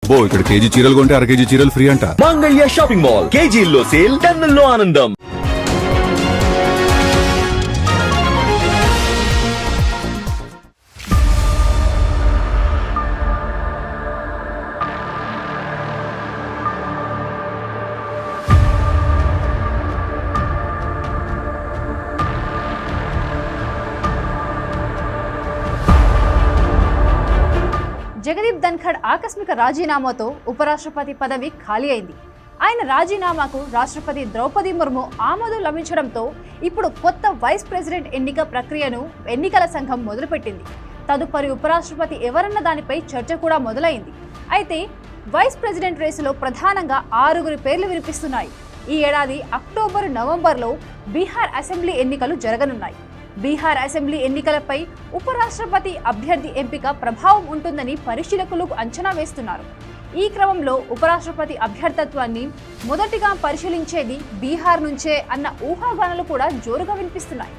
ఇక్కడ కేజీ చీరలు కొంటే అర కేజీ చీరలు ఫ్రీ అంట. మంగళ్య షాపింగ్ మాల్, కేజీల్లో సేల్, టన్నుల్లో ఆనందం. జగదీప్ ధన్ఖడ్ ఆకస్మిక రాజీనామాతో ఉపరాష్ట్రపతి పదవి ఖాళీ అయింది. ఆయన రాజీనామాకు రాష్ట్రపతి ద్రౌపది ముర్ము ఆమోదం లభించడంతో ఇప్పుడు కొత్త వైస్ ప్రెసిడెంట్ ఎన్నిక ప్రక్రియను ఎన్నికల సంఘం మొదలుపెట్టింది. తదుపరి ఉపరాష్ట్రపతి ఎవరన్న దానిపై చర్చ కూడా మొదలైంది. అయితే వైస్ ప్రెసిడెంట్ రేసులో ప్రధానంగా 6 పేర్లు వినిపిస్తున్నాయి. ఈ ఏడాది అక్టోబర్, నవంబర్లో బీహార్ అసెంబ్లీ ఎన్నికలు జరగనున్నాయి. బీహార్ అసెంబ్లీ ఎన్నికలపై ఉపరాష్ట్రపతి అభ్యర్థి ఎంపిక ప్రభావం ఉంటుందని పరిశీలకులు అంచనా వేస్తున్నారు. ఈ క్రమంలో ఉపరాష్ట్రపతి అభ్యర్థత్వాన్ని మొదటిగా పరిశీలించేది బీహార్ నుంచే అన్న ఊహాగానాలు కూడా జోరుగా వినిపిస్తున్నాయి.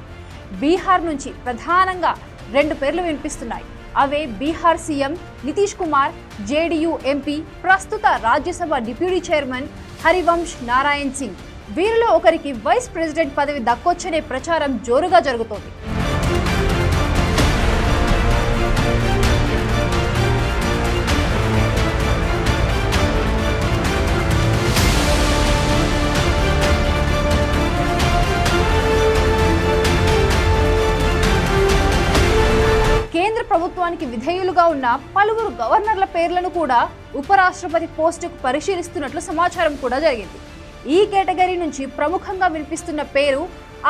బీహార్ నుంచి ప్రధానంగా 2 పేర్లు వినిపిస్తున్నాయి. అవే Bihar CM Nitish Kumar, JDU MP, ప్రస్తుత రాజ్యసభ డిప్యూటీ చైర్మన్ హరివంశ్ నారాయణ్ సింగ్. వీరిలో ఒకరికి వైస్ ప్రెసిడెంట్ పదవి దక్కొచ్చనే ప్రచారం జోరుగా జరుగుతోంది. కేంద్ర ప్రభుత్వానికి విధేయులుగా ఉన్న పలువురు గవర్నర్ల పేర్లను కూడా ఉపరాష్ట్రపతి పోస్టుకు పరిశీలిస్తున్నట్లు సమాచారం కూడా జరిగింది. ఈ కేటగిరీ నుంచి ప్రముఖంగా వినిపిస్తున్న పేరు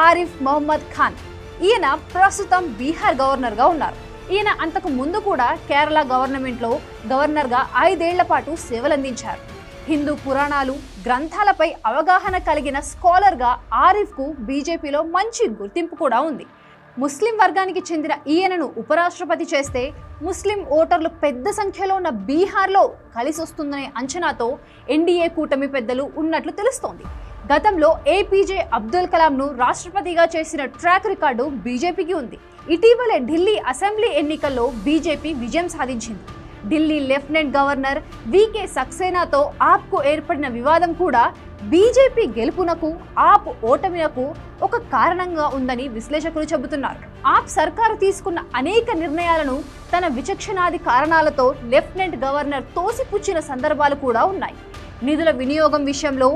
ఆరిఫ్ మహమ్మద్ ఖాన్. ఈయన ప్రస్తుతం బీహార్ గవర్నర్గా ఉన్నారు. ఈయన అంతకు ముందు కూడా కేరళ గవర్నమెంట్లో గవర్నర్గా 5 ఏళ్ల పాటు సేవలందించారు. హిందూ పురాణాలు, గ్రంథాలపై అవగాహన కలిగిన స్కాలర్గా ఆరిఫ్కు బీజేపీలో మంచి గుర్తింపు కూడా ఉంది. ముస్లిం వర్గానికి చెందిన ఈయనను ఉపరాష్ట్రపతి చేస్తే ముస్లిం ఓటర్లు పెద్ద సంఖ్యలో ఉన్న బీహార్లో కలిసొస్తుందనే అంచనాతో ఎన్డీఏ కూటమి పెద్దలు ఉన్నట్లు తెలుస్తోంది. గతంలో ఏపీజే అబ్దుల్ కలాంను రాష్ట్రపతిగా చేసిన ట్రాక్ రికార్డు బీజేపీకి ఉంది. ఇటీవలే ఢిల్లీ అసెంబ్లీ ఎన్నికల్లో బీజేపీ విజయం సాధించింది. ఢిల్లీ లెఫ్టినెంట్ గవర్నర్ వీకే సక్సేనాతో ఆప్కు ఏర్పడిన వివాదం కూడా బీజేపీ గెలుపునకు, ఆప్ ఓటమినకు ఒక కారణంగా ఉందని విశ్లేషకులు చెబుతున్నారు. ఆప్ సర్కారు తీసుకున్న అనేక నిర్ణయాలను తన విచక్షణాది కారణాలతో లెఫ్టినెంట్ గవర్నర్ తోసిపుచ్చిన సందర్భాలు కూడా ఉన్నాయి. నిధుల వినియోగం విషయంలో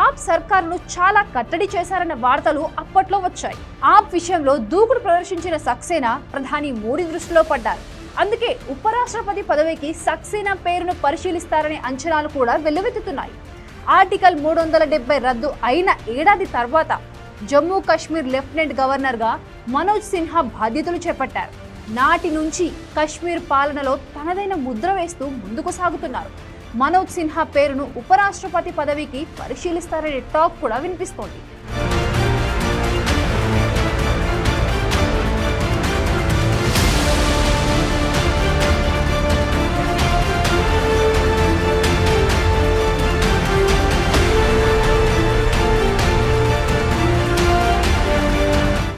ఆప్ సర్కారును చాలా కట్టడి చేశారన్న వార్తలు అప్పట్లో వచ్చాయి. ఆప్ విషయంలో దూకుడు ప్రదర్శించిన సక్సేనా ప్రధాని మోడీ దృష్టిలో పడ్డారు. అందుకే ఉపరాష్ట్రపతి పదవికి సక్సేనా పేరును పరిశీలిస్తారనే అంచనాలు కూడా వెల్లువెత్తుతున్నాయి. ఆర్టికల్ 370 రద్దు అయిన ఏడాది తర్వాత జమ్మూ కాశ్మీర్ లెఫ్టినెంట్ గవర్నర్గా మనోజ్ సిన్హా బాధ్యతలు చేపట్టారు. నాటి నుంచి కశ్మీర్ పాలనలో తనదైన ముద్ర వేస్తూ ముందుకు సాగుతున్నారు. మనోజ్ సిన్హా పేరును ఉపరాష్ట్రపతి పదవికి పరిశీలిస్తారనే టాక్ కూడా వినిపిస్తోంది.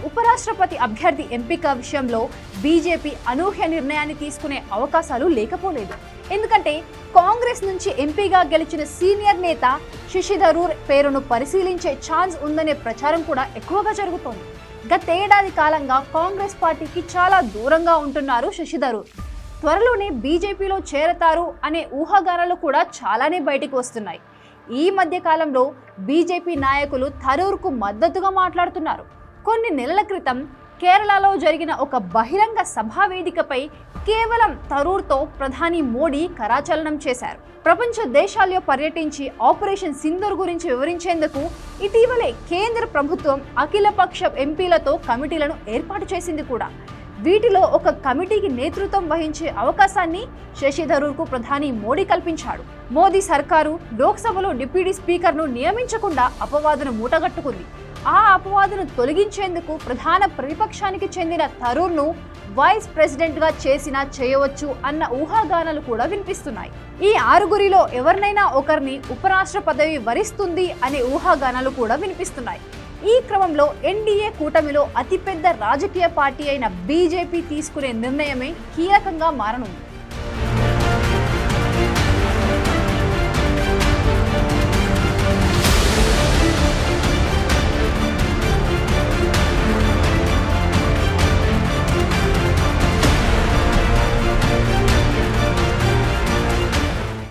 ఉపరాష్ట్రపతి అభ్యర్థి ఎంపిక విషయంలో బీజేపీ అనూహ్య నిర్ణయాన్ని తీసుకునే అవకాశాలు లేకపోలేదు. ఎందుకంటే కాంగ్రెస్ నుంచి ఎంపీగా గెలిచిన సీనియర్ నేత శశి థరూర్ పేరును పరిశీలించే ఛాన్స్ ఉందనే ప్రచారం కూడా ఎక్కువగా జరుగుతోంది. గతేడాది కాలంగా కాంగ్రెస్ పార్టీకి చాలా దూరంగా ఉంటున్నారు శశి థరూర్. త్వరలోనే బీజేపీలో చేరతారు అనే ఊహాగానాలు కూడా చాలానే బయటకు వస్తున్నాయి. ఈ మధ్య కాలంలో బీజేపీ నాయకులు థరూర్కు మద్దతుగా మాట్లాడుతున్నారు. కొన్ని నెలల క్రితం కేరళలో జరిగిన ఒక బహిరంగ సభా వేదికపై కేవలం థరూర్తో ప్రధాని మోడీ కరాచలనం చేశారు. ప్రపంచ దేశాల్లో పర్యటించి ఆపరేషన్ సింధూర్ గురించి వివరించేందుకు ఇటీవలే కేంద్ర ప్రభుత్వం అఖిలపక్ష ఎంపీలతో కమిటీలను ఏర్పాటు చేసింది కూడా. వీటిలో ఒక కమిటీకి నేతృత్వం వహించే అవకాశాన్ని శశి థరూర్కు ప్రధాని మోడీ కల్పించాడు. మోదీ సర్కారు లోక్సభలో డిప్యూటీ స్పీకర్ను నియమించకుండా అపవాదును మూటగట్టుకుంది. ఆ అపవాదును తొలగించేందుకు ప్రధాన ప్రతిపక్షానికి చెందిన థరూర్ను వైస్ ప్రెసిడెంట్గా చేసినా చేయవచ్చు అన్న ఊహాగానాలు కూడా వినిపిస్తున్నాయి. ఈ 6 ఎవరినైనా ఒకరిని ఉపరాష్ట్ర పదవి వరిస్తుంది అనే ఊహాగానాలు కూడా వినిపిస్తున్నాయి. ఈ క్రమంలో ఎన్డీఏ కూటమిలో అతిపెద్ద రాజకీయ పార్టీ అయిన బీజేపీ తీసుకునే నిర్ణయమే కీలకంగా మారనుంది.